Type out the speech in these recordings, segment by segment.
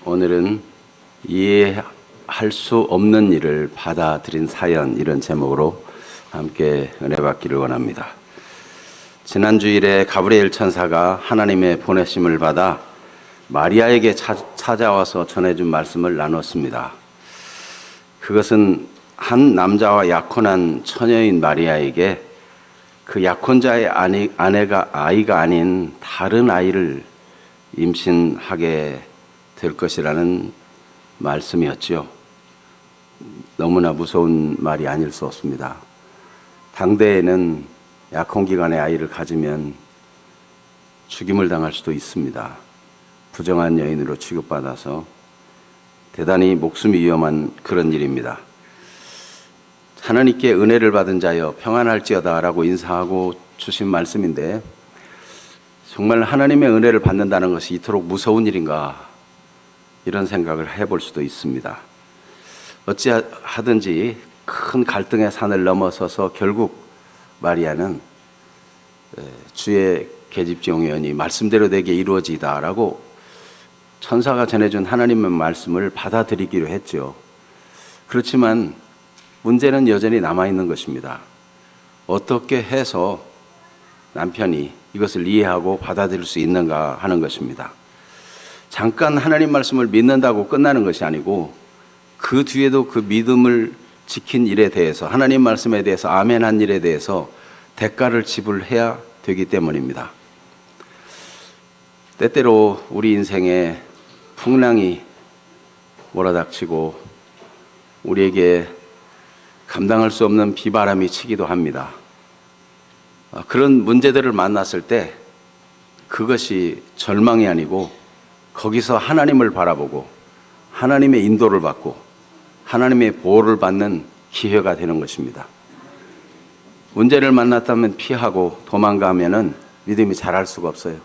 오늘은 이해할 수 없는 일을 받아들인 사연, 이런 제목으로 함께 은혜 받기를 원합니다. 지난 주일에 가브리엘 천사가 하나님의 보내심을 받아 마리아에게 찾아와서 전해준 말씀을 나눴습니다. 그것은 한 남자와 약혼한 처녀인 마리아에게 그 약혼자의 아이가 아닌 다른 아이를 임신하게 될 것이라는 말씀이었죠. 너무나 무서운 말이 아닐 수 없습니다. 당대에는 약혼기간에 아이를 가지면 죽임을 당할 수도 있습니다. 부정한 여인으로 취급받아서 대단히 목숨이 위험한 그런 일입니다. 하나님께 은혜를 받은 자여 평안할지어다 라고 인사하고 주신 말씀인데, 정말 하나님의 은혜를 받는다는 것이 이토록 무서운 일인가, 이런 생각을 해볼 수도 있습니다. 어찌하든지 큰 갈등의 산을 넘어서서 결국 마리아는 주의 계집종이오니 말씀대로 되게 이루어지다라고 천사가 전해준 하나님의 말씀을 받아들이기로 했죠. 그렇지만 문제는 여전히 남아있는 것입니다. 어떻게 해서 남편이 이것을 이해하고 받아들일 수 있는가 하는 것입니다. 잠깐 하나님 말씀을 믿는다고 끝나는 것이 아니고, 그 뒤에도 그 믿음을 지킨 일에 대해서, 하나님 말씀에 대해서 아멘한 일에 대해서 대가를 지불해야 되기 때문입니다. 때때로 우리 인생에 풍랑이 몰아닥치고 우리에게 감당할 수 없는 비바람이 치기도 합니다. 그런 문제들을 만났을 때 그것이 절망이 아니고 거기서 하나님을 바라보고 하나님의 인도를 받고 하나님의 보호를 받는 기회가 되는 것입니다. 문제를 만났다면 피하고 도망가면은 믿음이 자랄 수가 없어요.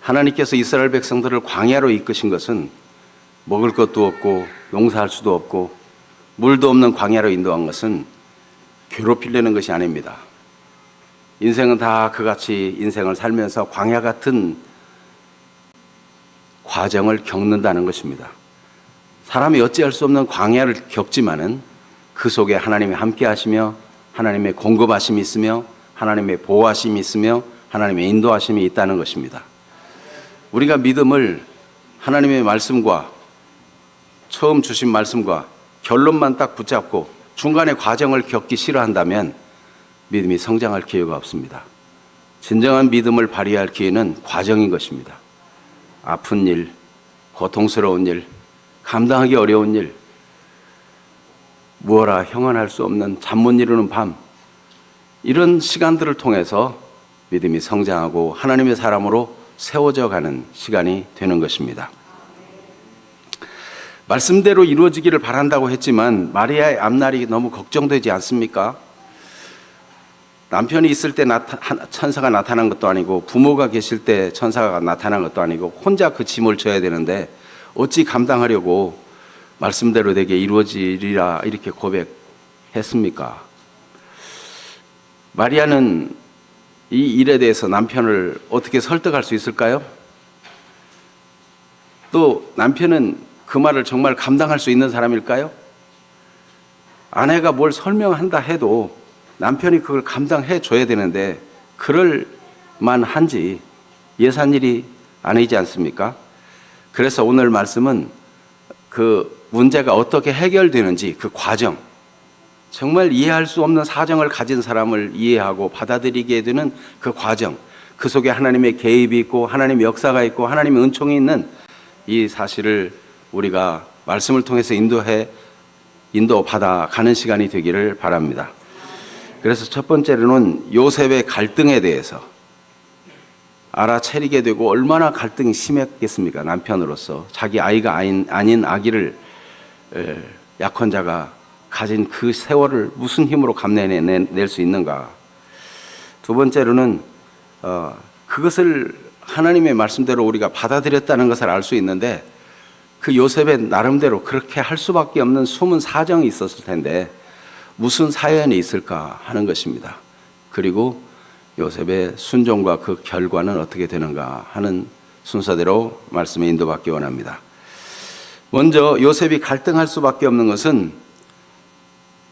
하나님께서 이스라엘 백성들을 광야로 이끄신 것은 먹을 것도 없고 농사할 수도 없고 물도 없는 광야로 인도한 것은 괴롭히려는 것이 아닙니다. 인생은 다 그같이 인생을 살면서 광야 같은 과정을 겪는다는 것입니다. 사람이 어찌할 수 없는 광야를 겪지만은 그 속에 하나님이 함께 하시며 하나님의 공급하심이 있으며 하나님의 보호하심이 있으며 하나님의 인도하심이 있다는 것입니다. 우리가 믿음을 하나님의 말씀과 처음 주신 말씀과 결론만 딱 붙잡고 중간에 과정을 겪기 싫어한다면 믿음이 성장할 기회가 없습니다. 진정한 믿음을 발휘할 기회는 과정인 것입니다. 아픈 일, 고통스러운 일, 감당하기 어려운 일, 무어라 형언할 수 없는 잠 못 이루는 밤, 이런 시간들을 통해서 믿음이 성장하고 하나님의 사람으로 세워져 가는 시간이 되는 것입니다. 말씀대로 이루어지기를 바란다고 했지만 마리아의 앞날이 너무 걱정되지 않습니까? 남편이 있을 때 천사가 나타난 것도 아니고 부모가 계실 때 천사가 나타난 것도 아니고 혼자 그 짐을 져야 되는데 어찌 감당하려고 말씀대로 되게 이루어지리라 이렇게 고백했습니까? 마리아는 이 일에 대해서 남편을 어떻게 설득할 수 있을까요? 또 남편은 그 말을 정말 감당할 수 있는 사람일까요? 아내가 뭘 설명한다 해도 남편이 그걸 감당해 줘야 되는데 그럴 만한지 예산일이 아니지 않습니까? 그래서 오늘 말씀은 그 문제가 어떻게 해결되는지 그 과정, 정말 이해할 수 없는 사정을 가진 사람을 이해하고 받아들이게 되는 그 과정, 그 속에 하나님의 개입이 있고 하나님의 역사가 있고 하나님의 은총이 있는 이 사실을 우리가 말씀을 통해서 인도받아 가는 시간이 되기를 바랍니다. 그래서 첫 번째로는 요셉의 갈등에 대해서 알아차리게 되고, 얼마나 갈등이 심했겠습니까? 남편으로서 자기 아이가 아닌 아기를 약혼자가 가진 그 세월을 무슨 힘으로 감내낼 수 있는가. 두 번째로는 그것을 하나님의 말씀대로 우리가 받아들였다는 것을 알 수 있는데, 그 요셉의 나름대로 그렇게 할 수밖에 없는 숨은 사정이 있었을 텐데 무슨 사연이 있을까 하는 것입니다. 그리고 요셉의 순종과 그 결과는 어떻게 되는가 하는 순서대로 말씀에 인도받기 원합니다. 먼저 요셉이 갈등할 수밖에 없는 것은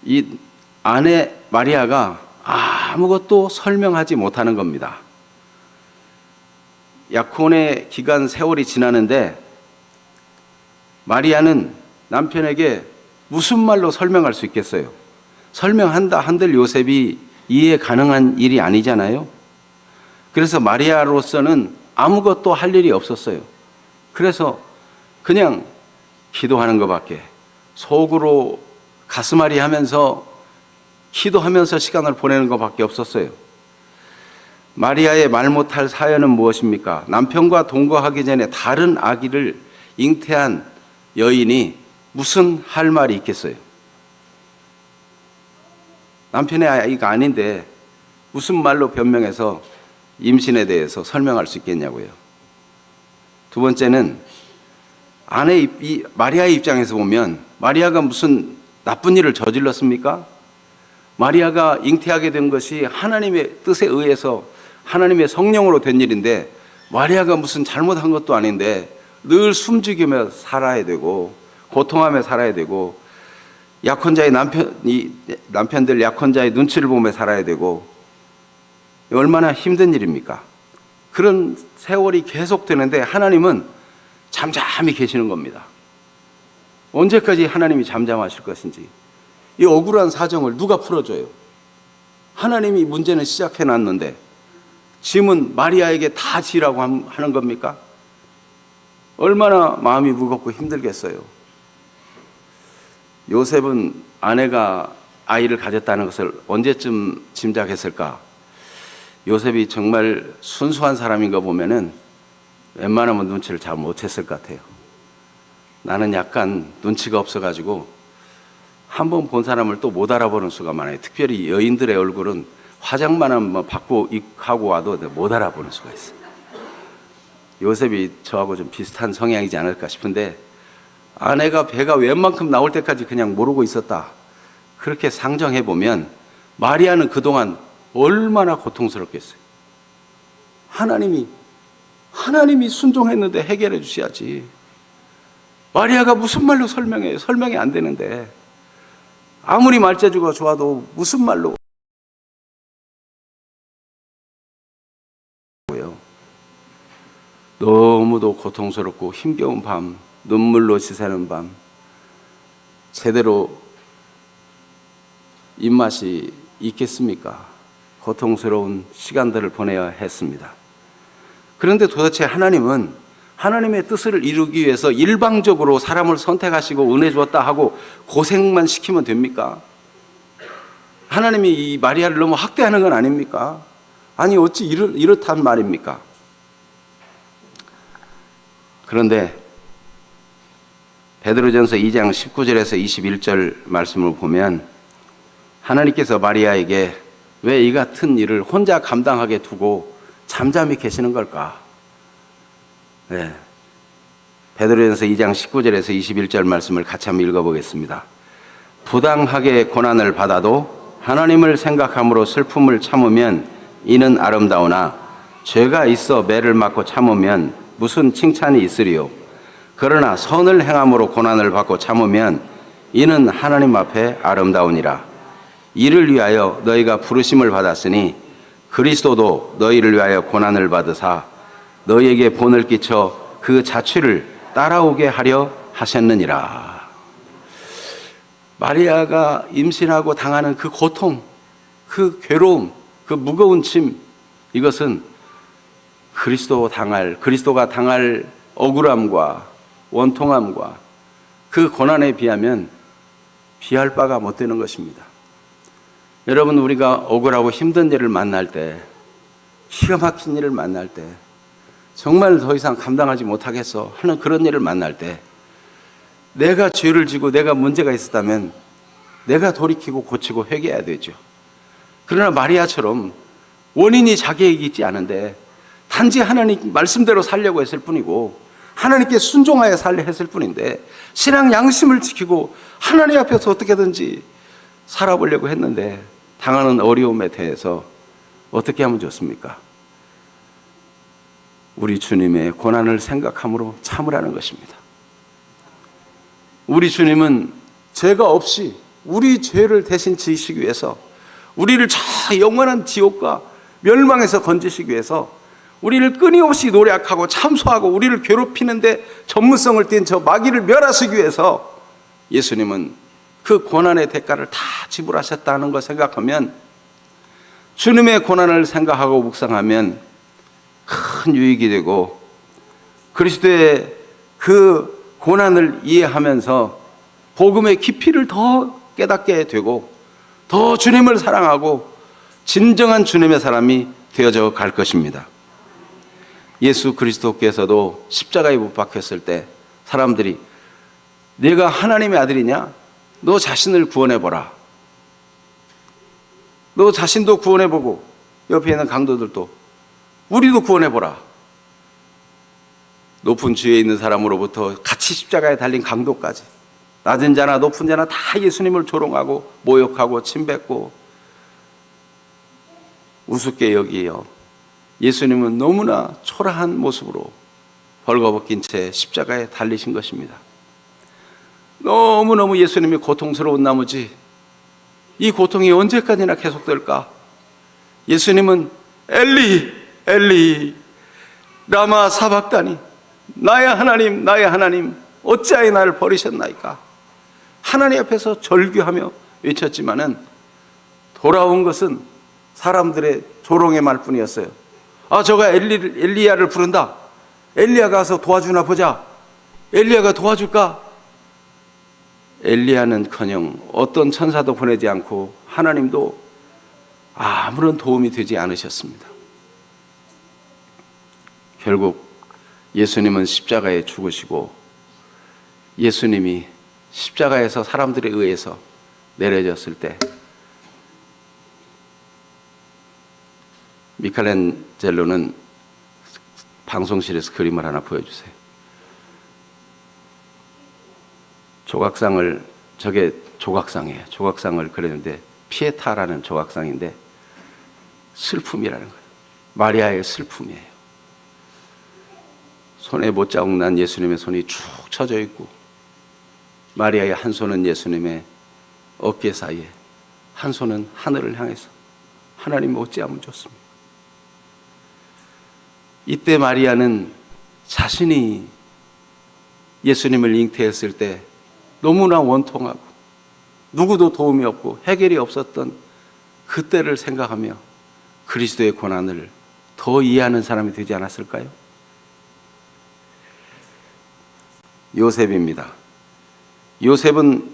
이 아내 마리아가 아무것도 설명하지 못하는 겁니다. 약혼의 기간 세월이 지나는데 마리아는 남편에게 무슨 말로 설명할 수 있겠어요? 설명한다 한들 요셉이 이해 가능한 일이 아니잖아요. 그래서 마리아로서는 아무것도 할 일이 없었어요. 그래서 그냥 기도하는 것밖에, 속으로 가슴앓이 하면서 기도하면서 시간을 보내는 것밖에 없었어요. 마리아의 말 못할 사연은 무엇입니까? 남편과 동거하기 전에 다른 아기를 잉태한 여인이 무슨 할 말이 있겠어요? 남편의 아이가 아닌데 무슨 말로 변명해서 임신에 대해서 설명할 수 있겠냐고요. 두 번째는 마리아의 입장에서 보면 마리아가 무슨 나쁜 일을 저질렀습니까? 마리아가 잉태하게 된 것이 하나님의 뜻에 의해서 하나님의 성령으로 된 일인데 마리아가 무슨 잘못한 것도 아닌데 늘 숨죽이며 살아야 되고 고통하며 살아야 되고 약혼자의 남편들 약혼자의 눈치를 보며 살아야 되고 얼마나 힘든 일입니까? 그런 세월이 계속되는데 하나님은 잠잠히 계시는 겁니다. 언제까지 하나님이 잠잠하실 것인지, 이 억울한 사정을 누가 풀어줘요? 하나님이 문제는 시작해놨는데 짐은 마리아에게 다 지라고 하는 겁니까? 얼마나 마음이 무겁고 힘들겠어요. 요셉은 아내가 아이를 가졌다는 것을 언제쯤 짐작했을까? 요셉이 정말 순수한 사람인 거 보면은 웬만하면 눈치를 잘 못했을 것 같아요. 나는 약간 눈치가 없어가지고 한 번 본 사람을 또 못 알아보는 수가 많아요. 특별히 여인들의 얼굴은 화장만 한번 받고 하고 와도 못 알아보는 수가 있어요. 요셉이 저하고 좀 비슷한 성향이지 않을까 싶은데 아내가 배가 웬만큼 나올 때까지 그냥 모르고 있었다. 그렇게 상정해 보면 마리아는 그동안 얼마나 고통스럽겠어요. 하나님이 순종했는데 해결해 주셔야지. 마리아가 무슨 말로 설명해요? 설명이 안 되는데 아무리 말재주가 좋아도 무슨 말로 너무도 고통스럽고 힘겨운 밤, 눈물로 지새는 밤, 제대로 입맛이 있겠습니까? 고통스러운 시간들을 보내야 했습니다. 그런데 도대체 하나님은 하나님의 뜻을 이루기 위해서 일방적으로 사람을 선택하시고 은혜 주었다 하고 고생만 시키면 됩니까? 하나님이 이 마리아를 너무 학대하는 건 아닙니까? 아니 어찌 이렇단 말입니까? 그런데 베드로전서 2장 19절에서 21절 말씀을 보면 하나님께서 마리아에게 왜 이 같은 일을 혼자 감당하게 두고 잠잠히 계시는 걸까? 네. 베드로전서 2장 19절에서 21절 말씀을 같이 한번 읽어보겠습니다. 부당하게 고난을 받아도 하나님을 생각함으로 슬픔을 참으면 이는 아름다우나 죄가 있어 매를 맞고 참으면 무슨 칭찬이 있으리요. 그러나 선을 행함으로 고난을 받고 참으면 이는 하나님 앞에 아름다우니라. 이를 위하여 너희가 부르심을 받았으니 그리스도도 너희를 위하여 고난을 받으사 너희에게 본을 끼쳐 그 자취를 따라오게 하려 하셨느니라. 마리아가 임신하고 당하는 그 고통, 그 괴로움, 그 무거운 짐, 이것은 그리스도가 당할 억울함과 원통함과 그 고난에 비하면 비할 바가 못 되는 것입니다. 여러분, 우리가 억울하고 힘든 일을 만날 때, 기가 막힌 일을 만날 때, 정말 더 이상 감당하지 못하겠어 하는 그런 일을 만날 때 내가 죄를 지고 내가 문제가 있었다면 내가 돌이키고 고치고 회개해야 되죠. 그러나 마리아처럼 원인이 자기에게 있지 않은데 단지 하나님 말씀대로 살려고 했을 뿐이고 하나님께 순종하여 살려 했을 뿐인데 신앙 양심을 지키고 하나님 앞에서 어떻게든지 살아보려고 했는데 당하는 어려움에 대해서 어떻게 하면 좋습니까? 우리 주님의 고난을 생각함으로 참으라는 것입니다. 우리 주님은 죄가 없이 우리 죄를 대신 지시기 위해서, 우리를 저 영원한 지옥과 멸망에서 건지시기 위해서 우리를 끊임없이 노력하고 참소하고 우리를 괴롭히는데 전문성을 띈 저 마귀를 멸하시기 위해서 예수님은 그 고난의 대가를 다 지불하셨다는 걸 생각하면, 주님의 고난을 생각하고 묵상하면 큰 유익이 되고, 그리스도의 그 고난을 이해하면서 복음의 깊이를 더 깨닫게 되고, 더 주님을 사랑하고 진정한 주님의 사람이 되어져 갈 것입니다. 예수 그리스도께서도 십자가에 못 박혔을 때 사람들이 네가 하나님의 아들이냐? 너 자신을 구원해보라. 너 자신도 구원해보고 옆에 있는 강도들도 우리도 구원해보라. 높은 지위에 있는 사람으로부터 같이 십자가에 달린 강도까지, 낮은 자나 높은 자나 다 예수님을 조롱하고 모욕하고 침뱉고 우습게 여기어 예수님은 너무나 초라한 모습으로 벌거벗긴 채 십자가에 달리신 것입니다. 너무너무 예수님이 고통스러운 나머지 이 고통이 언제까지나 계속될까? 예수님은 엘리 엘리 라마 사박다니, 나의 하나님 어찌하여 나를 버리셨나이까? 하나님 앞에서 절규하며 외쳤지만은 돌아온 것은 사람들의 조롱의 말뿐이었어요. 저가 엘리야를 부른다. 엘리야가 가서 도와주나 보자. 엘리야가 도와줄까? 엘리야는커녕 어떤 천사도 보내지 않고 하나님도 아무런 도움이 되지 않으셨습니다. 결국 예수님은 십자가에 죽으시고, 예수님이 십자가에서 사람들에 의해서 내려졌을 때 미켈란젤로는 방송실에서 그림을 하나 보여주세요. 저게 조각상이에요. 조각상을 그렸는데 피에타라는 조각상인데 슬픔이라는 거예요. 마리아의 슬픔이에요. 손에 못자국 난 예수님의 손이 축 처져 있고, 마리아의 한 손은 예수님의 어깨 사이에, 한 손은 하늘을 향해서 하나님 어찌하면 좋습니까? 이때 마리아는 자신이 예수님을 잉태했을 때 너무나 원통하고 누구도 도움이 없고 해결이 없었던 그때를 생각하며 그리스도의 고난을 더 이해하는 사람이 되지 않았을까요? 요셉입니다. 요셉은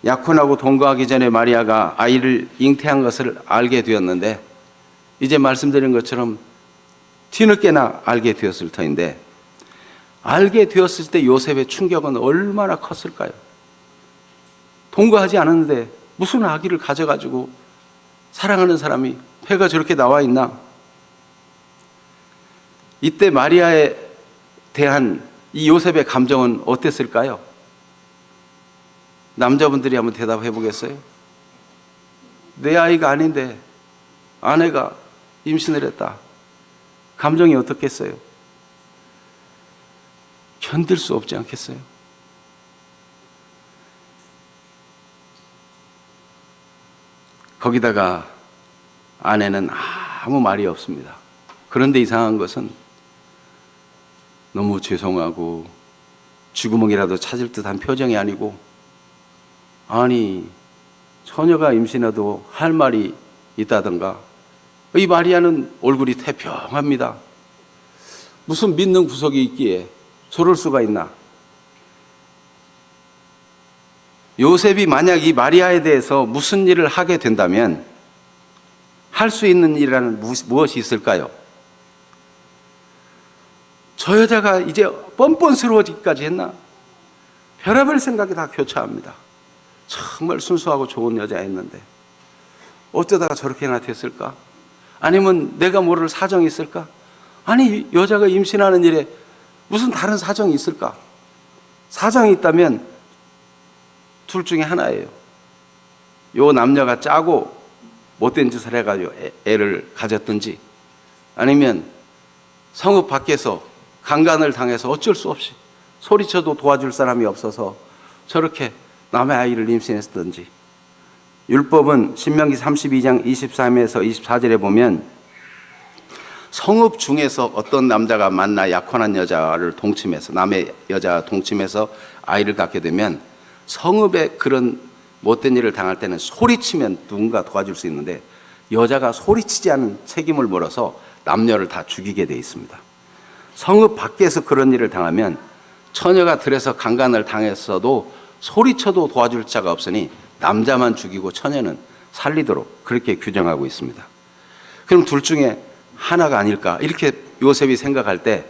약혼하고 동거하기 전에 마리아가 아이를 잉태한 것을 알게 되었는데, 이제 말씀드린 것처럼 뒤늦게나 알게 되었을 터인데, 알게 되었을 때 요셉의 충격은 얼마나 컸을까요? 동거하지 않았는데 무슨 아기를 가져가지고 사랑하는 사람이 배가 저렇게 나와 있나? 이때 마리아에 대한 이 요셉의 감정은 어땠을까요? 남자분들이 한번 대답해 보겠어요? 내 아이가 아닌데 아내가 임신을 했다. 감정이 어떻겠어요? 견딜 수 없지 않겠어요? 거기다가 아내는 아무 말이 없습니다. 그런데 이상한 것은 너무 죄송하고 쥐구멍이라도 찾을 듯한 표정이 아니고, 아니 처녀가 임신해도 할 말이 있다던가, 이 마리아는 얼굴이 태평합니다. 무슨 믿는 구석이 있기에 저럴 수가 있나? 요셉이 만약 이 마리아에 대해서 무슨 일을 하게 된다면 할 수 있는 일이라는 무엇이 있을까요? 저 여자가 이제 뻔뻔스러워지기까지 했나? 별의별 생각이 다 교차합니다. 정말 순수하고 좋은 여자였는데 어쩌다가 저렇게나 됐을까? 아니면 내가 모를 사정이 있을까? 아니 여자가 임신하는 일에 무슨 다른 사정이 있을까? 사정이 있다면 둘 중에 하나예요. 요 남녀가 짜고 못된 짓을 해가지고 애를 가졌든지, 아니면 성읍 밖에서 강간을 당해서 어쩔 수 없이 소리쳐도 도와줄 사람이 없어서 저렇게 남의 아이를 임신했든지. 율법은 신명기 32장 23에서 24절에 보면 성읍 중에서 어떤 남자가 만나 약혼한 여자를 동침해서, 남의 여자 동침해서 아이를 갖게 되면 성읍에 그런 못된 일을 당할 때는 소리치면 누군가 도와줄 수 있는데, 여자가 소리치지 않은 책임을 물어서 남녀를 다 죽이게 돼 있습니다. 성읍 밖에서 그런 일을 당하면 처녀가 들에서 강간을 당했어도 소리쳐도 도와줄 자가 없으니 남자만 죽이고 처녀는 살리도록 그렇게 규정하고 있습니다. 그럼 둘 중에 하나가 아닐까, 이렇게 요셉이 생각할 때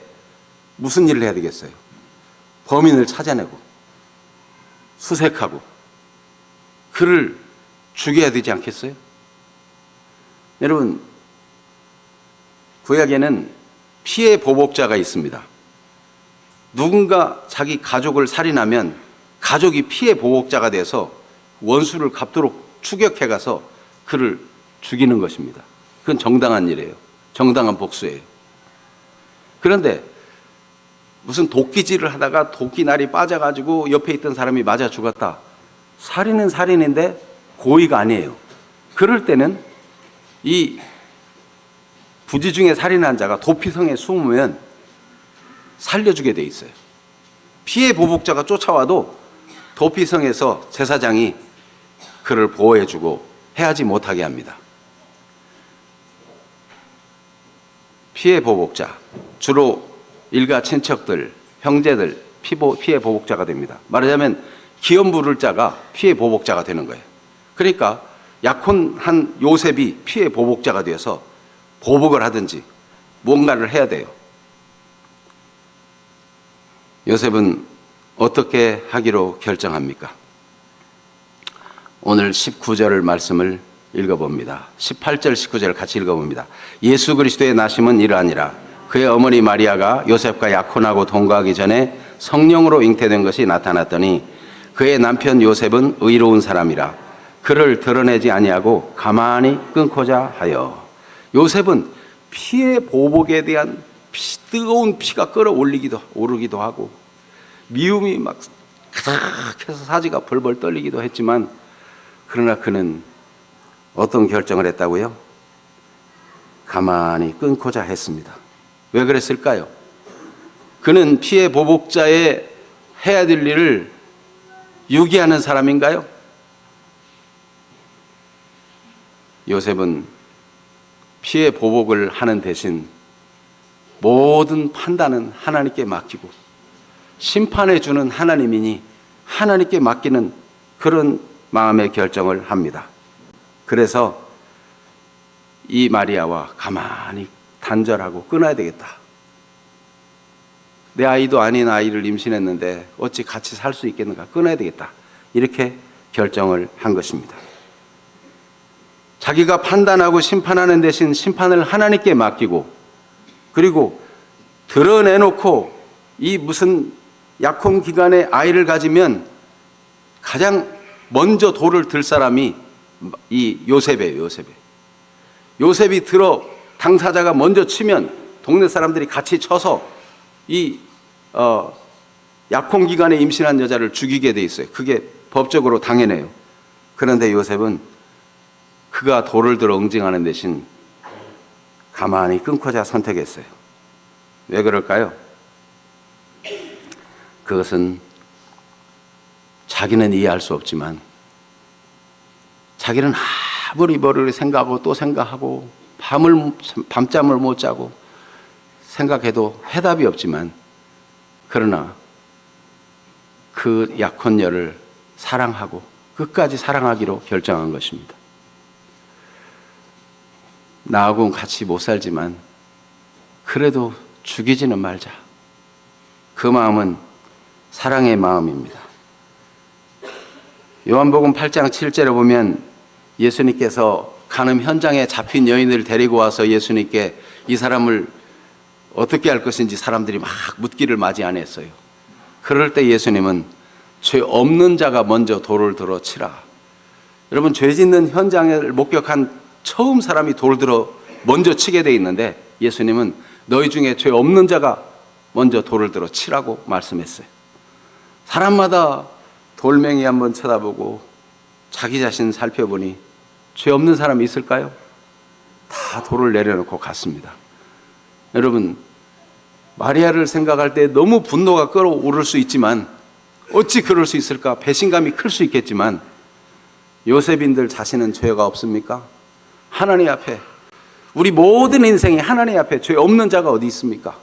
무슨 일을 해야 되겠어요? 범인을 찾아내고 수색하고 그를 죽여야 되지 않겠어요? 여러분, 구약에는 피해 보복자가 있습니다. 누군가 자기 가족을 살인하면 가족이 피해 보복자가 돼서 원수를 갚도록 추격해 가서 그를 죽이는 것입니다. 그건 정당한 일이에요. 정당한 복수예요. 그런데 무슨 도끼질을 하다가 도끼날이 빠져가지고 옆에 있던 사람이 맞아 죽었다. 살인은 살인인데 고의가 아니에요. 그럴 때는 이 부지 중에 살인한 자가 도피성에 숨으면 살려주게 돼 있어요. 피해 보복자가 쫓아와도 도피성에서 제사장이 그를 보호해주고 해하지 못하게 합니다. 피해 보복자, 주로 일가 친척들, 형제들, 피해 보복자가 됩니다. 말하자면 기업 부를 자가 피해 보복자가 되는 거예요. 그러니까 약혼한 요셉이 피해 보복자가 되어서 보복을 하든지 무언가를 해야 돼요. 요셉은 어떻게 하기로 결정합니까? 오늘 19절 말씀을 읽어봅니다. 18절 19절 같이 읽어봅니다. 예수 그리스도의 나심은 이러하니라. 그의 어머니 마리아가 요셉과 약혼하고 동거하기 전에 성령으로 잉태된 것이 나타났더니 그의 남편 요셉은 의로운 사람이라 그를 드러내지 아니하고 가만히 끊고자 하여. 요셉은 피해 보복에 대한 뜨거운 피가 오르기도 하고 미움이 막 가득해서 사지가 벌벌 떨리기도 했지만, 그러나 그는 어떤 결정을 했다고요? 가만히 끊고자 했습니다. 왜 그랬을까요? 그는 피해 보복자의 해야 될 일을 유기하는 사람인가요? 요셉은 피해 보복을 하는 대신 모든 판단은 하나님께 맡기고 심판해 주는 하나님이니 하나님께 맡기는 그런 마음의 결정을 합니다. 그래서 이 마리아와 가만히 단절하고 끊어야 되겠다. 내 아이도 아닌 아이를 임신했는데 어찌 같이 살 수 있겠는가? 끊어야 되겠다. 이렇게 결정을 한 것입니다. 자기가 판단하고 심판하는 대신 심판을 하나님께 맡기고, 그리고 드러내놓고 이 무슨 약혼 기간에 아이를 가지면 가장 먼저 돌을 들 사람이 이 요셉이에요. 요셉이 들어 당사자가 먼저 치면 동네 사람들이 같이 쳐서 이 약혼 기간에 임신한 여자를 죽이게 돼 있어요. 그게 법적으로 당연해요. 그런데 요셉은 그가 돌을 들어 응징하는 대신 가만히 끊고자 선택했어요. 왜 그럴까요? 그것은 자기는 이해할 수 없지만, 자기는 아무리 머리를 생각하고 또 생각하고 밤잠을 못 자고 생각해도 해답이 없지만, 그러나 그 약혼녀를 사랑하고 끝까지 사랑하기로 결정한 것입니다. 나하고는 같이 못 살지만 그래도 죽이지는 말자. 그 마음은 사랑의 마음입니다. 요한복음 8장 7절에 보면 예수님께서 간음 현장에 잡힌 여인을 데리고 와서 예수님께 이 사람을 어떻게 할 것인지 사람들이 막 묻기를 맞이 안 했어요. 그럴 때 예수님은 죄 없는 자가 먼저 돌을 들어 치라. 여러분, 죄 짓는 현장을 목격한 처음 사람이 돌 들어 먼저 치게 돼 있는데, 예수님은 너희 중에 죄 없는 자가 먼저 돌을 들어 치라고 말씀했어요. 사람마다 돌멩이 한번 쳐다보고 자기 자신 살펴보니 죄 없는 사람이 있을까요? 다 돌을 내려놓고 갔습니다. 여러분, 마리아를 생각할 때 너무 분노가 끓어오를 수 있지만, 어찌 그럴 수 있을까? 배신감이 클 수 있겠지만, 요셉인들 자신은 죄가 없습니까? 하나님 앞에, 우리 모든 인생에 하나님 앞에 죄 없는 자가 어디 있습니까?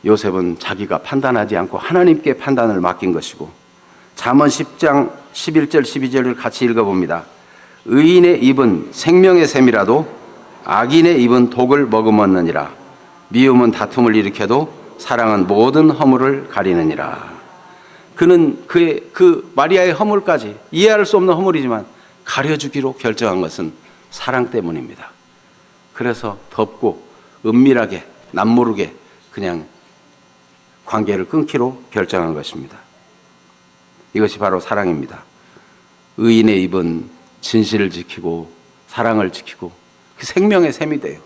요셉은 자기가 판단하지 않고 하나님께 판단을 맡긴 것이고, 잠언 10장 11절 12절을 같이 읽어봅니다. 의인의 입은 생명의 샘이라도 악인의 입은 독을 머금었느니라. 미움은 다툼을 일으켜도 사랑은 모든 허물을 가리느니라. 그는 그 마리아의 허물까지, 이해할 수 없는 허물이지만 가려주기로 결정한 것은 사랑 때문입니다. 그래서 덮고 은밀하게 남모르게 그냥 관계를 끊기로 결정한 것입니다. 이것이 바로 사랑입니다. 의인의 입은 진실을 지키고 사랑을 지키고 그 생명의 샘이 돼요.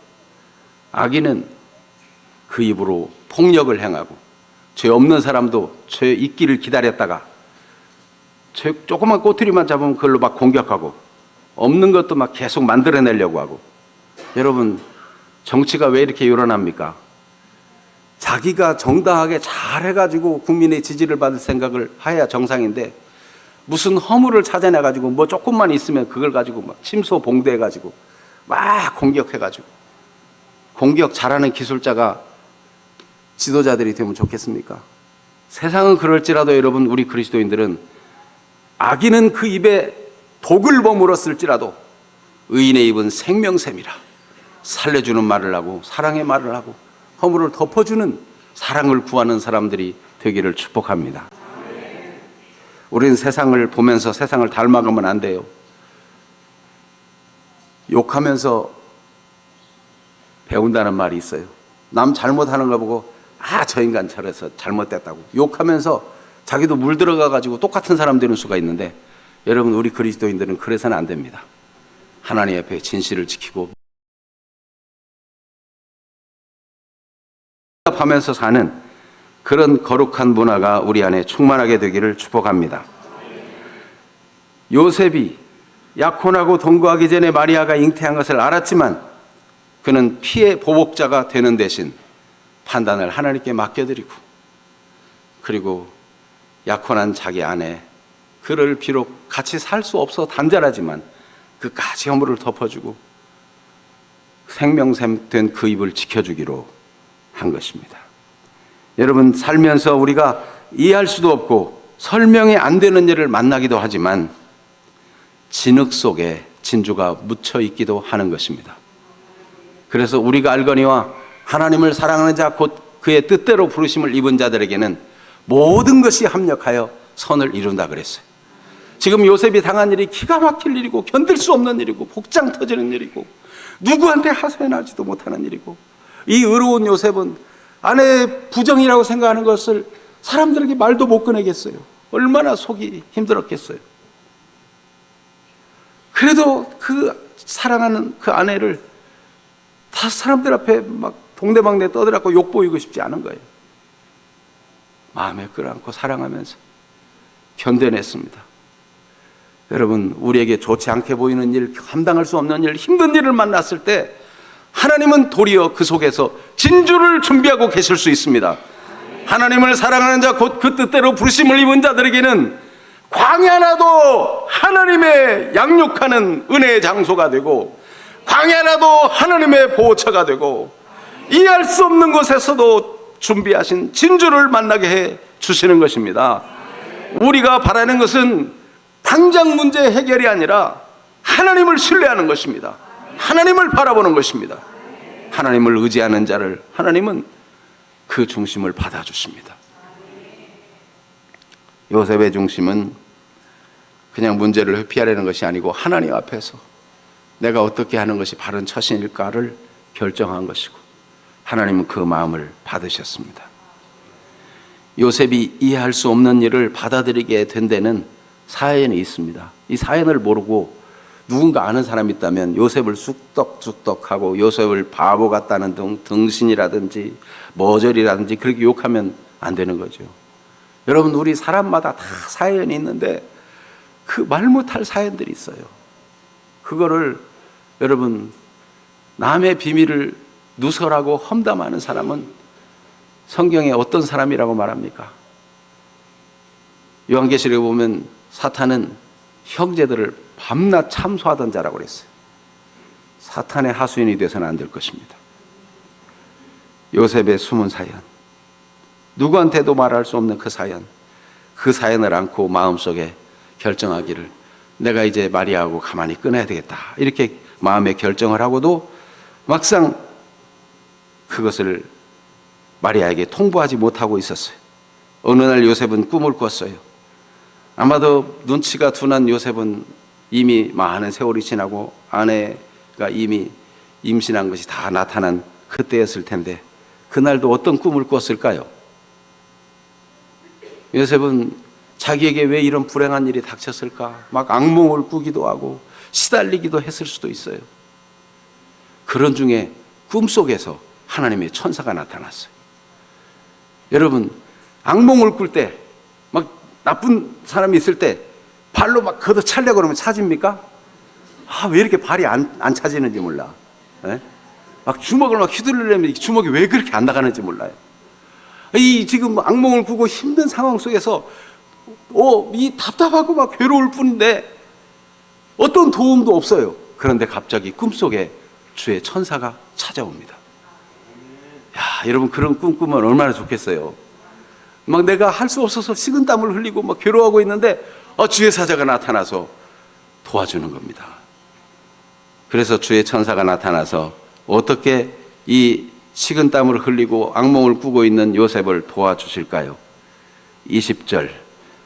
악인은 그 입으로 폭력을 행하고, 죄 없는 사람도 죄 있기를 기다렸다가 조그만 꼬투리만 잡으면 그걸로 막 공격하고, 없는 것도 막 계속 만들어내려고 하고. 여러분, 정치가 왜 이렇게 요란합니까? 자기가 정당하게 잘해가지고 국민의 지지를 받을 생각을 해야 정상인데, 무슨 허물을 찾아내가지고 뭐 조금만 있으면 그걸 가지고 막 침소봉대해가지고 막 공격해가지고. 공격 잘하는 기술자가 지도자들이 되면 좋겠습니까? 세상은 그럴지라도 여러분, 우리 그리스도인들은 악인은 그 입에 독을 버물었을지라도 의인의 입은 생명샘이라. 살려주는 말을 하고 사랑의 말을 하고 허물을 덮어주는, 사랑을 구하는 사람들이 되기를 축복합니다. 우리는 세상을 보면서 세상을 닮아가면 안 돼요. 욕하면서 배운다는 말이 있어요. 남 잘못하는 거 보고 저 인간 저래서 잘못됐다고 욕하면서 자기도 물들어가 가지고 똑같은 사람 되는 수가 있는데, 여러분, 우리 그리스도인들은 그래서는 안 됩니다. 하나님 앞에 진실을 지키고 하면서 사는 그런 거룩한 문화가 우리 안에 충만하게 되기를 축복합니다. 요셉이 약혼하고 동거하기 전에 마리아가 잉태한 것을 알았지만 그는 피의 보복자가 되는 대신 판단을 하나님께 맡겨드리고, 그리고 약혼한 자기 아내, 그를 비록 같이 살 수 없어 단절하지만 그까지 허물을 덮어주고 생명샘 된 그 입을 지켜주기로 한 것입니다. 여러분, 살면서 우리가 이해할 수도 없고 설명이 안 되는 일을 만나기도 하지만 진흙 속에 진주가 묻혀 있기도 하는 것입니다. 그래서 우리가 알거니와 하나님을 사랑하는 자 곧 그의 뜻대로 부르심을 입은 자들에게는 모든 것이 합력하여 선을 이룬다 그랬어요. 지금 요셉이 당한 일이 기가 막힐 일이고 견딜 수 없는 일이고 복장 터지는 일이고 누구한테 하소연하지도 못하는 일이고, 이 의로운 요셉은 아내의 부정이라고 생각하는 것을 사람들에게 말도 못 꺼내겠어요. 얼마나 속이 힘들었겠어요. 그래도 그 사랑하는 그 아내를 다 사람들 앞에 막 동네방네 떠들었고 욕보이고 싶지 않은 거예요. 마음에 끌어안고 사랑하면서 견뎌냈습니다. 여러분, 우리에게 좋지 않게 보이는 일, 감당할 수 없는 일, 힘든 일을 만났을 때 하나님은 도리어 그 속에서 진주를 준비하고 계실 수 있습니다. 하나님을 사랑하는 자 곧 그 뜻대로 부르심을 입은 자들에게는 광야나도 하나님의 양육하는 은혜의 장소가 되고, 광야나도 하나님의 보호처가 되고, 이해할 수 없는 곳에서도 준비하신 진주를 만나게 해 주시는 것입니다. 우리가 바라는 것은 당장 문제 해결이 아니라 하나님을 신뢰하는 것입니다. 하나님을 바라보는 것입니다. 하나님을 의지하는 자를 하나님은 그 중심을 받아주십니다. 요셉의 중심은 그냥 문제를 회피하려는 것이 아니고 하나님 앞에서 내가 어떻게 하는 것이 바른 처신일까를 결정한 것이고, 하나님은 그 마음을 받으셨습니다. 요셉이 이해할 수 없는 일을 받아들이게 된 데는 사연이 있습니다. 이 사연을 모르고 누군가 아는 사람이 있다면 요셉을 쑥덕쑥덕하고 요셉을 바보 같다는 등신이라든지 머저리라든지 그렇게 욕하면 안 되는 거죠. 여러분, 우리 사람마다 다 사연이 있는데 그 말 못할 사연들이 있어요. 그거를 여러분, 남의 비밀을 누설하고 험담하는 사람은 성경에 어떤 사람이라고 말합니까? 요한계시록에 보면 사탄은 형제들을 밤낮 참소하던 자라고 그랬어요. 사탄의 하수인이 돼서는 안 될 것입니다. 요셉의 숨은 사연, 누구한테도 말할 수 없는 그 사연, 그 사연을 안고 마음속에 결정하기를 내가 이제 마리아하고 가만히 끊어야 되겠다, 이렇게 마음에 결정을 하고도 막상 그것을 마리아에게 통보하지 못하고 있었어요. 어느 날 요셉은 꿈을 꿨어요. 아마도 눈치가 둔한 요셉은 이미 많은 세월이 지나고 아내가 이미 임신한 것이 다 나타난 그때였을 텐데 그날도 어떤 꿈을 꿨을까요? 요셉은 자기에게 왜 이런 불행한 일이 닥쳤을까? 막 악몽을 꾸기도 하고 시달리기도 했을 수도 있어요. 그런 중에 꿈속에서 하나님의 천사가 나타났어요. 여러분, 악몽을 꿀 때 막 나쁜 사람이 있을 때 발로 막 걷어차려고 그러면 차집니까? 왜 이렇게 발이 안 차지는지 몰라. 네? 막 주먹을 막 휘두르려면 주먹이 왜 그렇게 안 나가는지 몰라요. 이 지금 악몽을 꾸고 힘든 상황 속에서 이 답답하고 막 괴로울 뿐인데 어떤 도움도 없어요. 그런데 갑자기 꿈속에 주의 천사가 찾아옵니다. 여러분, 그런 꿈 꾸면 얼마나 좋겠어요. 막 내가 할 수 없어서 식은땀을 흘리고 막 괴로워하고 있는데 주의 사자가 나타나서 도와주는 겁니다. 그래서 주의 천사가 나타나서 어떻게 이 식은땀을 흘리고 악몽을 꾸고 있는 요셉을 도와주실까요? 20절,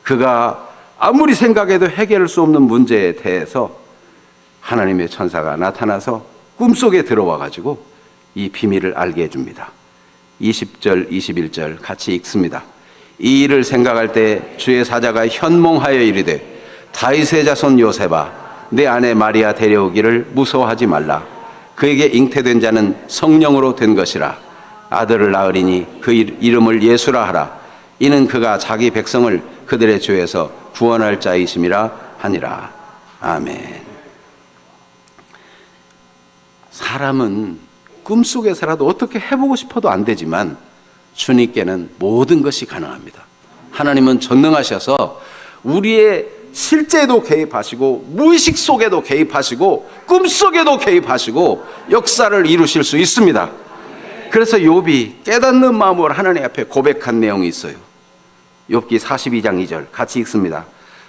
그가 아무리 생각해도 해결할 수 없는 문제에 대해서 하나님의 천사가 나타나서 꿈속에 들어와 가지고 이 비밀을 알게 해줍니다. 20절, 21절 같이 읽습니다. 이 일을 생각할 때 주의 사자가 현몽하여 이르되 다윗의 자손 요셉아, 내 아내 마리아 데려오기를 무서워하지 말라. 그에게 잉태된 자는 성령으로 된 것이라. 아들을 낳으리니 그 이름을 예수라 하라. 이는 그가 자기 백성을 그들의 죄에서 구원할 자이심이라 하니라. 아멘. 사람은 꿈속에서라도 어떻게 해보고 싶어도 안 되지만 주님께는 모든 것이 가능합니다. 하나님은 전능하셔서 우리의 실제도 개입하시고 무의식 속에도 개입하시고 꿈속에도 개입하시고 역사를 이루실 수 있습니다. 그래서 욥이 깨닫는 마음으로 하나님 앞에 고백한 내용이 있어요. 욥기 42장 2절 같이 읽습니다.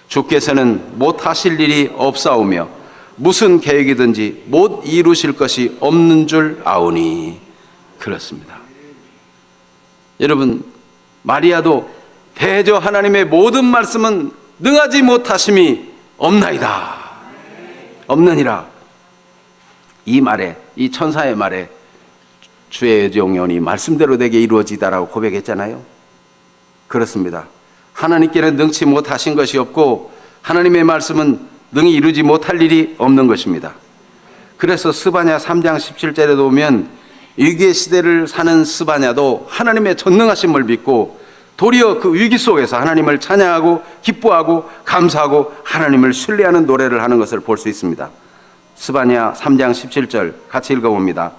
주께서는 못하실 일이 없사오며 무슨 계획이든지 못 이루실 것이 없는 줄 아오니. 그렇습니다. 여러분, 마리아도 대저 하나님의 모든 말씀은 능하지 못하심이 없나이다, 없느니라. 이 말에, 이 천사의 말에 주의 영혼이 말씀대로 내게 이루어지다라고 고백했잖아요. 그렇습니다. 하나님께는 능치 못하신 것이 없고 하나님의 말씀은 능히 이루지 못할 일이 없는 것입니다. 그래서 스바냐 3장 17절에도 보면 위기의 시대를 사는 스바냐도 하나님의 전능하심을 믿고 도리어 그 위기 속에서 하나님을 찬양하고 기뻐하고 감사하고 하나님을 신뢰하는 노래를 하는 것을 볼 수 있습니다. 스바냐 3장 17절 같이 읽어봅니다.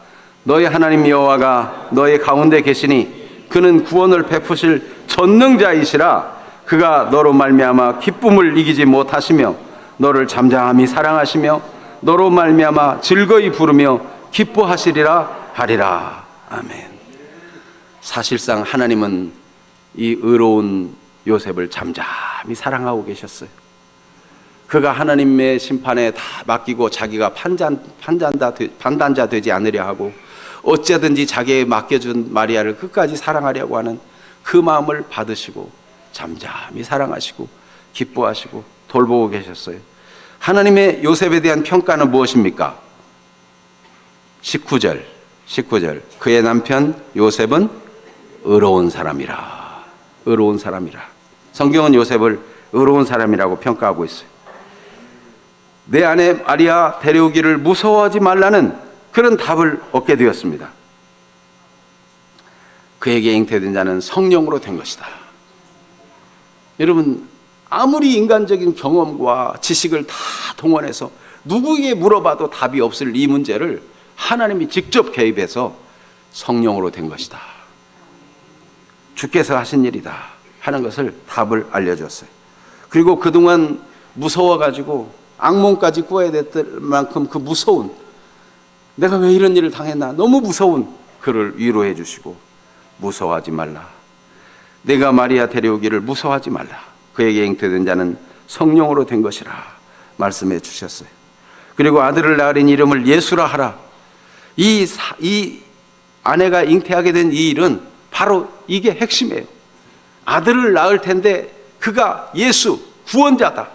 너희 하나님 여호와가 너희 가운데 계시니 그는 구원을 베푸실 전능자이시라. 그가 너로 말미암아 기쁨을 이기지 못하시며 너를 잠잠히 사랑하시며 너로 말미암아 즐거이 부르며 기뻐하시리라 하리라. 아멘. 사실상 하나님은 이 의로운 요셉을 잠잠히 사랑하고 계셨어요. 그가 하나님의 심판에 다 맡기고 자기가 판단자 되지 않으려 하고 어찌하든지 자기에 맡겨준 마리아를 끝까지 사랑하려고 하는 그 마음을 받으시고 잠잠히 사랑하시고 기뻐하시고 돌보고 계셨어요. 하나님의 요셉에 대한 평가는 무엇입니까? 19절 그의 남편 요셉은 의로운 사람이라. 의로운 사람이라. 성경은 요셉을 의로운 사람이라고 평가하고 있어요. 내 아내 마리아 데려오기를 무서워하지 말라는 그런 답을 얻게 되었습니다. 그에게 잉태된 자는 성령으로 된 것이다. 여러분, 아무리 인간적인 경험과 지식을 다 동원해서 누구에게 물어봐도 답이 없을 이 문제를 하나님이 직접 개입해서 성령으로 된 것이다, 주께서 하신 일이다 하는 것을 답을 알려줬어요. 그리고 그동안 무서워가지고 악몽까지 꾸어야 됐을 만큼 그 무서운, 내가 왜 이런 일을 당했나, 너무 무서운 그를 위로해 주시고, 무서워하지 말라, 내가 마리아 데려오기를 무서워하지 말라, 그에게 잉태된 자는 성령으로 된 것이라 말씀해 주셨어요. 그리고 아들을 낳으린 이름을 예수라 하라. 이 아내가 잉태하게 된 이 일은 바로 이게 핵심이에요. 아들을 낳을 텐데 그가 예수, 구원자다.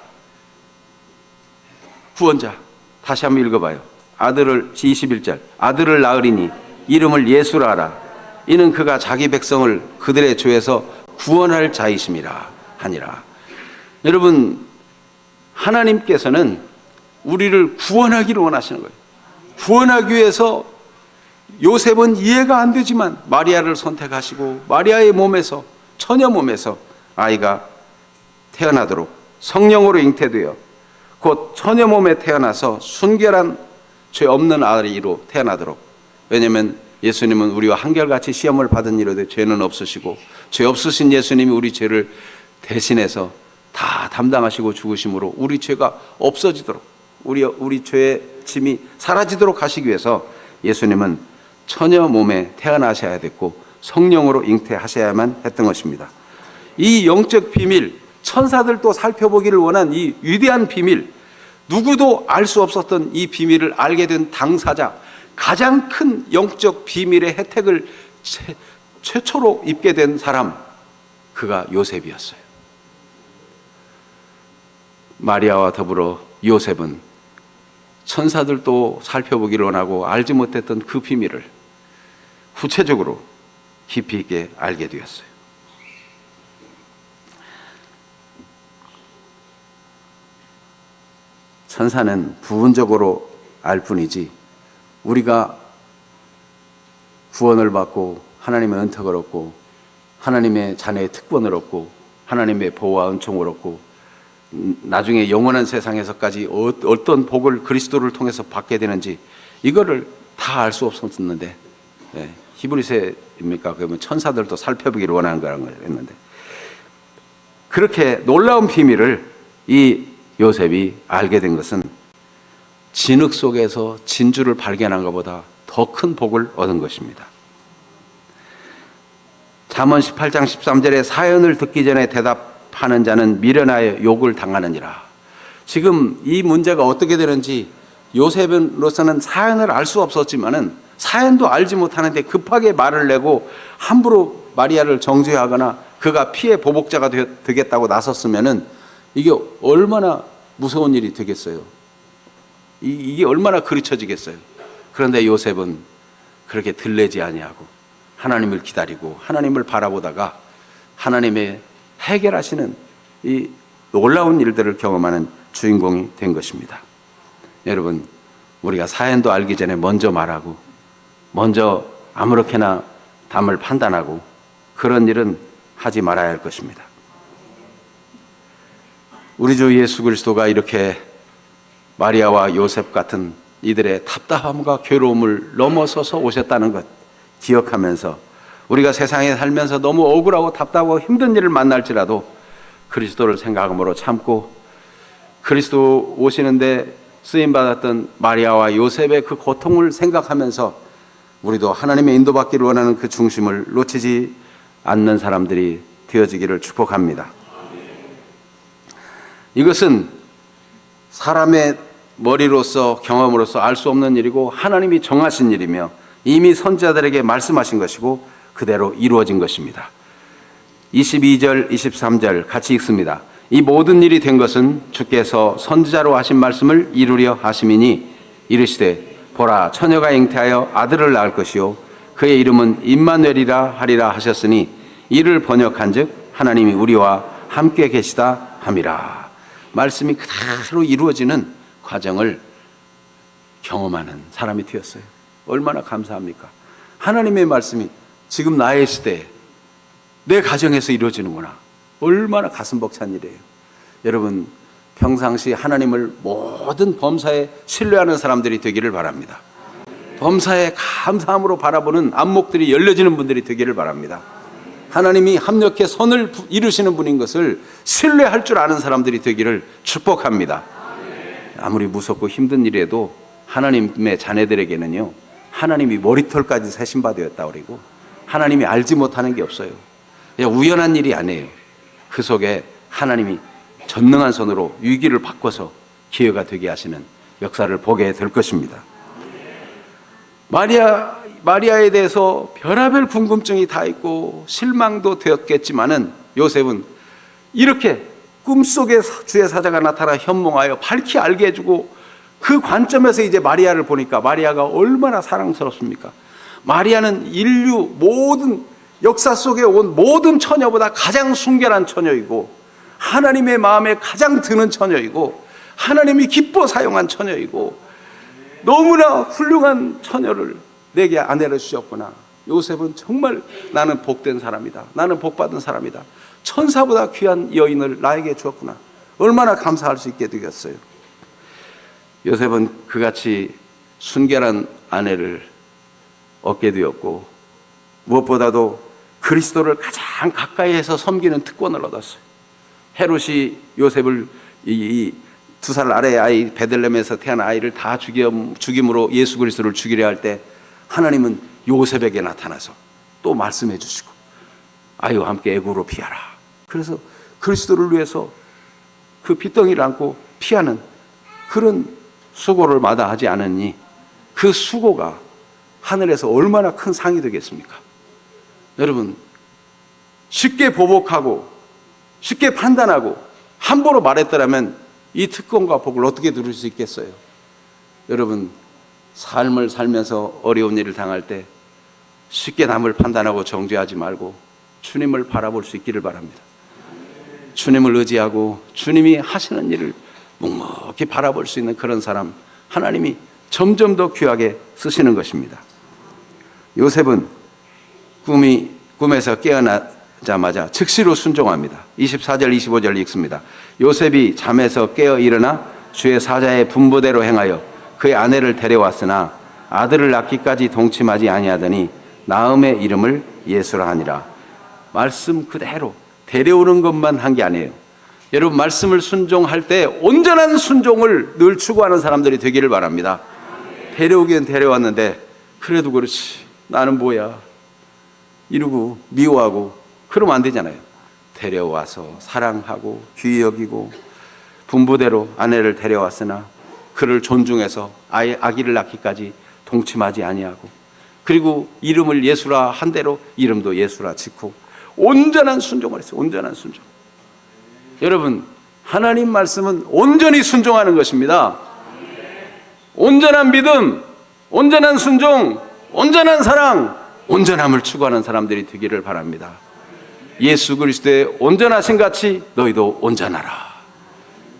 구원자. 다시 한번 읽어봐요. 21절 아들을 낳으리니 이름을 예수라 하라. 이는 그가 자기 백성을 그들의 죄에서 구원할 자이심이라 하니라. 여러분, 하나님께서는 우리를 구원하기를 원하시는 거예요. 구원하기 위해서 요셉은 이해가 안 되지만 마리아를 선택하시고, 마리아의 몸에서, 처녀 몸에서 아이가 태어나도록, 성령으로 잉태되어 곧 처녀 몸에 태어나서 순결한 죄 없는 아이로 태어나도록. 왜냐하면 예수님은 우리와 한결같이 시험을 받은 이로되 죄는 없으시고, 죄 없으신 예수님이 우리 죄를 대신해서 다 담당하시고 죽으심으로 우리 죄가 없어지도록, 우리 죄의 짐이 사라지도록 하시기 위해서 예수님은 처녀 몸에 태어나셔야 됐고 성령으로 잉태하셔야만 했던 것입니다. 이 영적 비밀, 천사들도 살펴보기를 원한 이 위대한 비밀, 누구도 알 수 없었던 이 비밀을 알게 된 당사자, 가장 큰 영적 비밀의 혜택을 최초로 입게 된 사람, 그가 요셉이었어요. 마리아와 더불어 요셉은 천사들도 살펴보기를 원하고 알지 못했던 그 비밀을 구체적으로 깊이 있게 알게 되었어요. 천사는 부분적으로 알 뿐이지, 우리가 구원을 받고 하나님의 은택을 얻고 하나님의 자녀의 특권을 얻고 하나님의 보호와 은총을 얻고 나중에 영원한 세상에서까지 어떤 복을 그리스도를 통해서 받게 되는지 이거를 다 알 수 없었는데, 히브리서입니까? 그러면 천사들도 살펴보기를 원하는 거라는 걸 했는데, 그렇게 놀라운 비밀을 이 요셉이 알게 된 것은 진흙 속에서 진주를 발견한 것보다 더 큰 복을 얻은 것입니다. 잠언 18장 13절에 사연을 듣기 전에 대답하는 자는 미련하여 욕을 당하느니라. 지금 이 문제가 어떻게 되는지 요셉으로서는 사연을 알 수 없었지만은, 사연도 알지 못하는데 급하게 말을 내고 함부로 마리아를 정죄하거나 그가 피해 보복자가 되겠다고 나섰으면은 이게 얼마나 무서운 일이 되겠어요. 이게 얼마나 그르쳐지겠어요. 그런데 요셉은 그렇게 들레지 아니하고 하나님을 기다리고 하나님을 바라보다가 하나님의 해결하시는 이 놀라운 일들을 경험하는 주인공이 된 것입니다. 여러분, 우리가 사연도 알기 전에 먼저 말하고 먼저 아무렇게나 담을 판단하고 그런 일은 하지 말아야 할 것입니다. 우리 주 예수 그리스도가 이렇게 마리아와 요셉 같은 이들의 답답함과 괴로움을 넘어서서 오셨다는 것 기억하면서, 우리가 세상에 살면서 너무 억울하고 답답하고 힘든 일을 만날지라도 그리스도를 생각함으로 참고, 그리스도 오시는데 쓰임받았던 마리아와 요셉의 그 고통을 생각하면서 우리도 하나님의 인도받기를 원하는 그 중심을 놓치지 않는 사람들이 되어지기를 축복합니다. 이것은 사람의 머리로서 경험으로서 알 수 없는 일이고 하나님이 정하신 일이며 이미 선지자들에게 말씀하신 것이고 그대로 이루어진 것입니다. 22절 23절 같이 읽습니다. 이 모든 일이 된 것은 주께서 선지자로 하신 말씀을 이루려 하심이니, 이르시되 보라, 처녀가 잉태하여 아들을 낳을 것이요 그의 이름은 임마누엘이라 하리라 하셨으니, 이를 번역한즉 하나님이 우리와 함께 계시다 함이라. 말씀이 그대로 이루어지는 과정을 경험하는 사람이 되었어요. 얼마나 감사합니까? 하나님의 말씀이 지금 나의 시대에 내 가정에서 이루어지는구나. 얼마나 가슴 벅찬 일이에요. 여러분, 평상시 하나님을 모든 범사에 신뢰하는 사람들이 되기를 바랍니다. 범사에 감사함으로 바라보는 안목들이 열려지는 분들이 되기를 바랍니다. 하나님이 합력해 선을 이루시는 분인 것을 신뢰할 줄 아는 사람들이 되기를 축복합니다. 아무리 무섭고 힘든 일에도 하나님의 자녀들에게는요, 하나님이 머리털까지 세신 바 되었다 그리고 하나님이 알지 못하는 게 없어요. 그냥 우연한 일이 아니에요. 그 속에 하나님이 전능한 손으로 위기를 바꿔서 기회가 되게 하시는 역사를 보게 될 것입니다. 마리아에 대해서 별의별 궁금증이 다 있고 실망도 되었겠지만은 요셉은 이렇게 꿈속에 주의 사자가 나타나 현몽하여 밝히 알게 해주고 그 관점에서 이제 마리아를 보니까 마리아가 얼마나 사랑스럽습니까? 마리아는 인류 모든 역사 속에 온 모든 처녀보다 가장 순결한 처녀이고 하나님의 마음에 가장 드는 처녀이고 하나님이 기뻐 사용한 처녀이고 너무나 훌륭한 처녀를 내게 아내를 주셨구나. 요셉은 정말 나는 복된 사람이다. 나는 복받은 사람이다. 천사보다 귀한 여인을 나에게 주었구나. 얼마나 감사할 수 있게 되겠어요. 요셉은 그같이 순결한 아내를 얻게 되었고 무엇보다도 그리스도를 가장 가까이에서 섬기는 특권을 얻었어요. 헤롯이 요셉을 이 2살 아래의 아이 베들레헴에서 태어난 아이를 다 죽임으로 예수 그리스도를 죽이려 할 때 하나님은 요셉에게 나타나서 또 말씀해 주시고 아이와 함께 애굽으로 피하라. 그래서 그리스도를 위해서 그 핏덩이를 안고 피하는 그런 수고를 마다하지 않았니? 그 수고가 하늘에서 얼마나 큰 상이 되겠습니까? 여러분, 쉽게 보복하고 쉽게 판단하고 함부로 말했더라면 이 특권과 복을 어떻게 누릴 수 있겠어요? 여러분, 삶을 살면서 어려운 일을 당할 때 쉽게 남을 판단하고 정죄하지 말고 주님을 바라볼 수 있기를 바랍니다. 주님을 의지하고 주님이 하시는 일을 묵묵히 바라볼 수 있는 그런 사람, 하나님이 점점 더 귀하게 쓰시는 것입니다. 요셉은 꿈에서 깨어나자마자 즉시로 순종합니다. 24절 25절 읽습니다. 요셉이 잠에서 깨어 일어나 주의 사자의 분부대로 행하여 그의 아내를 데려왔으나 아들을 낳기까지 동침하지 아니하더니 나음의 이름을 예수라 하니라. 말씀 그대로 데려오는 것만 한 게 아니에요. 여러분, 말씀을 순종할 때 온전한 순종을 늘 추구하는 사람들이 되기를 바랍니다. 데려오긴 데려왔는데 그래도 그렇지 나는 뭐야 이러고 미워하고 그러면 안 되잖아요. 데려와서 사랑하고 귀히 여기고 분부대로 아내를 데려왔으나 그를 존중해서 아기를 낳기까지 동침하지 아니하고 그리고 이름을 예수라 한 대로 이름도 예수라 짓고 온전한 순종을 했어요. 온전한 순종. 여러분, 하나님 말씀은 온전히 순종하는 것입니다. 온전한 믿음, 온전한 순종, 온전한 사랑, 온전함을 추구하는 사람들이 되기를 바랍니다. 예수 그리스도의 온전하신 같이 너희도 온전하라.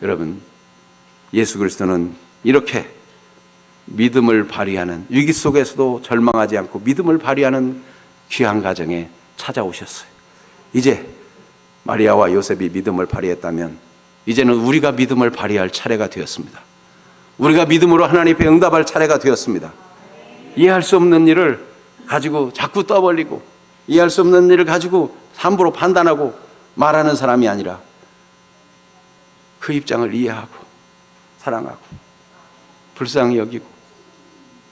여러분, 예수 그리스도는 이렇게 믿음을 발휘하는, 위기 속에서도 절망하지 않고 믿음을 발휘하는 귀한 가정에 찾아오셨어요. 이제 마리아와 요셉이 믿음을 발휘했다면 이제는 우리가 믿음을 발휘할 차례가 되었습니다. 우리가 믿음으로 하나님 앞에 응답할 차례가 되었습니다. 이해할 수 없는 일을 가지고 자꾸 떠벌리고 이해할 수 없는 일을 가지고 함부로 판단하고 말하는 사람이 아니라 그 입장을 이해하고 사랑하고 불쌍히 여기고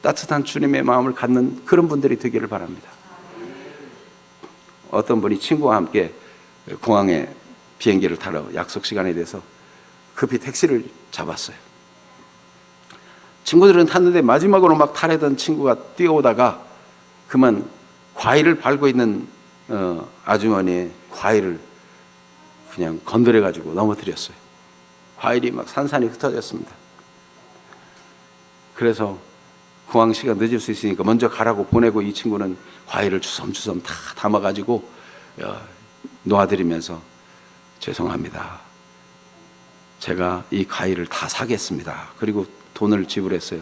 따뜻한 주님의 마음을 갖는 그런 분들이 되기를 바랍니다. 어떤 분이 친구와 함께 공항에 비행기를 타러 약속 시간에 대해서 급히 택시를 잡았어요. 친구들은 탔는데 마지막으로 막 타려던 친구가 뛰어오다가 그만 과일을 밟고 있는 아주머니의 과일을 그냥 건드려가지고 넘어뜨렸어요. 과일이 막 산산이 흩어졌습니다. 그래서 공항 시간 늦을 수 있으니까 먼저 가라고 보내고 이 친구는 과일을 주섬주섬 다 담아가지고 놓아드리면서 죄송합니다. 제가 이 과일을 다 사겠습니다. 그리고 돈을 지불했어요.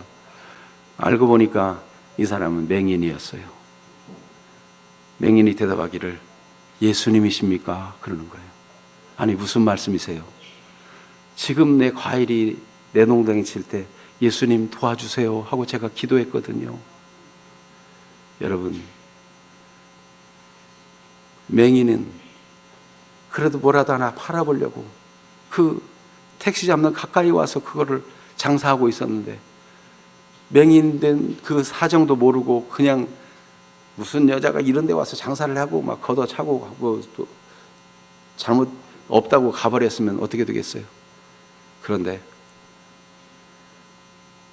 알고 보니까 이 사람은 맹인이었어요. 맹인이 대답하기를 예수님이십니까? 그러는 거예요. 아니 무슨 말씀이세요? 지금 내 과일이 내 농장에 칠 때 예수님 도와주세요 하고 제가 기도했거든요. 여러분, 맹인은 그래도 뭐라도 하나 팔아보려고 그 택시 잡는 가까이 와서 그거를 장사하고 있었는데, 맹인된 그 사정도 모르고 그냥 무슨 여자가 이런 데 와서 장사를 하고 막 걷어차고 하고 또 잘못 없다고 가버렸으면 어떻게 되겠어요? 그런데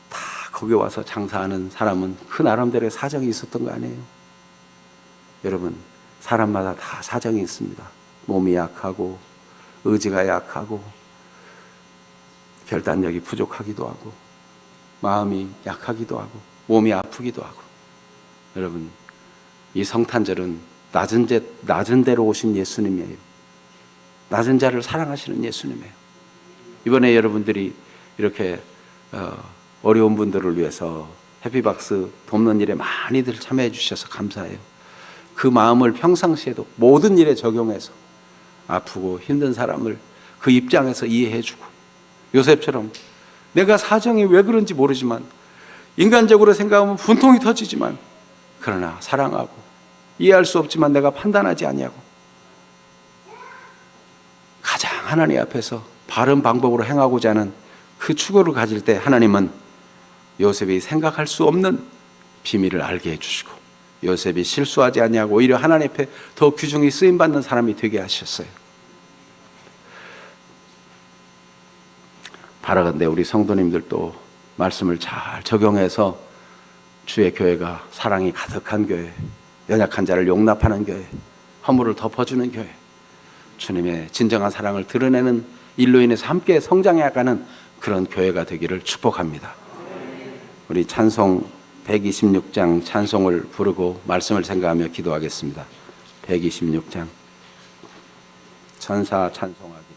다 거기 와서 장사하는 사람은 그 나름대로의 사정이 있었던 거 아니에요? 여러분, 사람마다 다 사정이 있습니다. 몸이 약하고 의지가 약하고 결단력이 부족하기도 하고 마음이 약하기도 하고 몸이 아프기도 하고. 여러분, 이 성탄절은 낮은 데로 오신 예수님이에요. 낮은 자를 사랑하시는 예수님이에요. 이번에 여러분들이 이렇게 어려운 분들을 위해서 해피박스 돕는 일에 많이들 참여해 주셔서 감사해요. 그 마음을 평상시에도 모든 일에 적용해서 아프고 힘든 사람을 그 입장에서 이해해 주고, 요셉처럼 내가 사정이 왜 그런지 모르지만 인간적으로 생각하면 분통이 터지지만 그러나 사랑하고 이해할 수 없지만 내가 판단하지 아니하고 가장 하나님 앞에서 바른 방법으로 행하고자 하는 그 추구를 가질 때 하나님은 요셉이 생각할 수 없는 비밀을 알게 해주시고 요셉이 실수하지 아니하고 오히려 하나님 앞에 더 귀중히 쓰임받는 사람이 되게 하셨어요. 바라건대 우리 성도님들도 말씀을 잘 적용해서 주의 교회가 사랑이 가득한 교회, 연약한 자를 용납하는 교회, 허물을 덮어주는 교회, 주님의 진정한 사랑을 드러내는 일로 인해서 함께 성장해가는 그런 교회가 되기를 축복합니다. 우리 찬송 126장 찬송을 부르고 말씀을 생각하며 기도하겠습니다. 126장 천사 찬송하기를.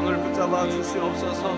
영을 붙잡아 주시옵소서.